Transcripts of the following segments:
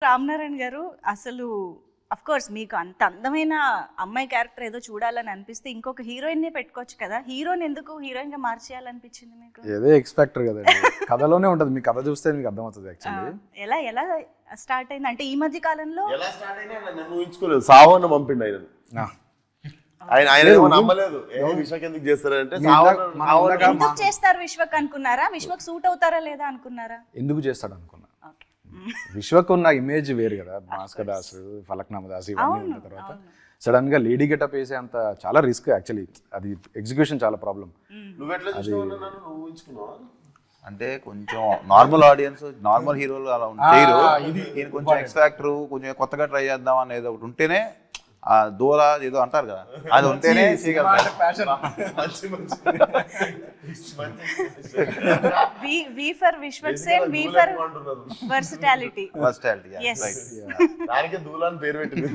రామనారాయణ గారు అసలు of course మీకు అంత అందమైన అమ్మాయి క్యారెక్టర్ ఏదో చూడాలని అనిపిస్తే ఇంకొక హీరోయిన్ నే పెట్టుకోవచ్చు కదా, హీరోని ఎందుకు హీరోయిన్ గా మార్చేయాలనిపించింది మీకు? ఏదో ఎక్స్ ఫ్యాక్టర్ కదండి, కథలోనే ఉంటుంది, మీకు కథ చూస్తే మీకు అర్థమవుతుంది యాక్చువల్లీ. ఎలా ఎలా స్టార్ట్ అయింది అంటే ఈ మధ్య కాలంలో? ఎలా స్టార్ట్ అయినా నన్ను ఊహించుకోలేదు, సావన్న పంపిండు ఆయన నమ్మలేదు. విశ్వక్ ఎందుకు చేస్తారంటే ఎందుకు చేస్తారు విశ్వక్ అనుకున్నారా, విశ్వక్ సూట్ అవుతారా లేదా అనుకున్నారా? ఎందుకు చేస్తాడు అనుకున్నా. విశ్వక్ ఉన్న ఇమేజ్ వేరు కదా, భాస్కర్ దాస్, ఫలక్నామా దాస్ ఇవన్నీ ఉన్న తర్వాత సడన్ గా లేడీ గెటప్ వేసే అంత చాలా రిస్క్ యాక్చువల్లీ, అది ఎగ్జిక్యూషన్ చాలా ప్రాబ్లం. అంటే కొంచెం నార్మల్ ఆడియన్స్ నార్మల్ హీరోలు అలా చేయరు, ఈయన కొంచెం ఎక్స్ ఫ్యాక్టర్ కొంచెం కొత్తగా ట్రై చేద్దాం అనేది ఒకటి ఉంటేనే, ఆ దూల ఏదో అంటారు కదా, అది ఉంటేనే V for Vishwak same, V for versatility. Yes. దానికి దూలాన్ పేరు పెట్టింది.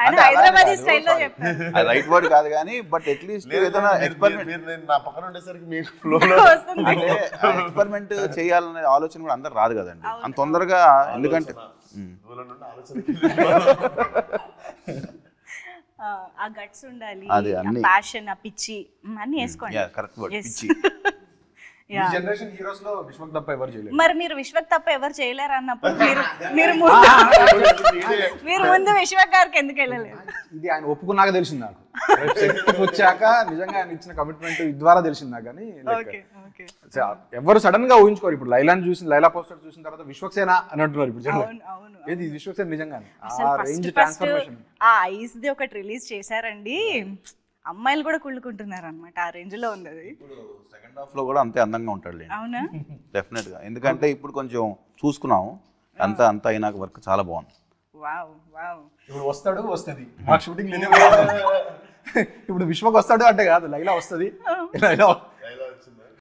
ఆయన హైదరాబాదీ స్టైల్లో చెప్పారు. అది రైట్ వర్డ్ కాదు కానీ బట్ అట్లీస్ట్ ఏదైనా ఎక్స్పెరిమెంట్ నా పక్కన ఉండేసరికి మీకు ఫ్లోలో అంటే ఎక్స్పెరిమెంట్ చేయాలనే ఆలోచన కూడా అందరు రాదు కదండి అంత తొందరగా, ఎందుకంటే ఆ గట్స్ ఉండాలి, ప్యాషన్, ఆ పిచ్చి అన్ని వేసుకోండి. కరెక్ట్ వర్డ్, పిచ్చి. ఈ జనరేషన్ హీరోస్ లో విశ్వక్ తప్ప ఎవరు చేయలేరు. మరి మీరు విశ్వక్ తప్ప ఎవరు చేయలేరు అన్నప్పుడు మీరు ముందు విశ్వక్ గారికి ఎందుకు వెళ్ళలేదు? ఇది ఆయన ఒప్పుకున్నాక తెలిసింది నాకు, వచ్చాక నిజంగా ఆయన ఇచ్చిన కమిట్మెంట్ ద్వారా తెలిసింది నాకు. కానీ ఎవరు సడన్ గా ఊహించుకోరు. ఇప్పుడు లైలాని చూసిన, లైలా పోస్టర్ చూసిన తర్వాత విశ్వక్సేనా అని అంటున్నారు ఇప్పుడు జనం. ఏది విశ్వక్సేన నిజంగానే ఆ రేంజ్ ట్రాన్స్ఫర్మేషన్. ఆ ఐస్ ది ఒకటి రిలీజ్ చేశారండి, అమ్మాయిలు కూడా కుళ్ళుకుంటున్నారు అనమాట, ఆ రేంజ్ లో ఉంది అది. సెకండ్ హాఫ్ లో కూడా అంతే అందంగా ఉంటాడు. అవునా? డెఫినెట్ గా, ఎందుకంటే ఇప్పుడు కొంచెం చూసుకున్నాము, అంతా అయినాక వర్క్ చాలా బాగుంది. Wow wow. ఇప్పుడు వస్తాడు, వస్తుంది మా షూటింగ్ ఇప్పుడు విశ్వక్ వస్తాడు అంటే కాదు, లైలా వస్తుంది, లైలా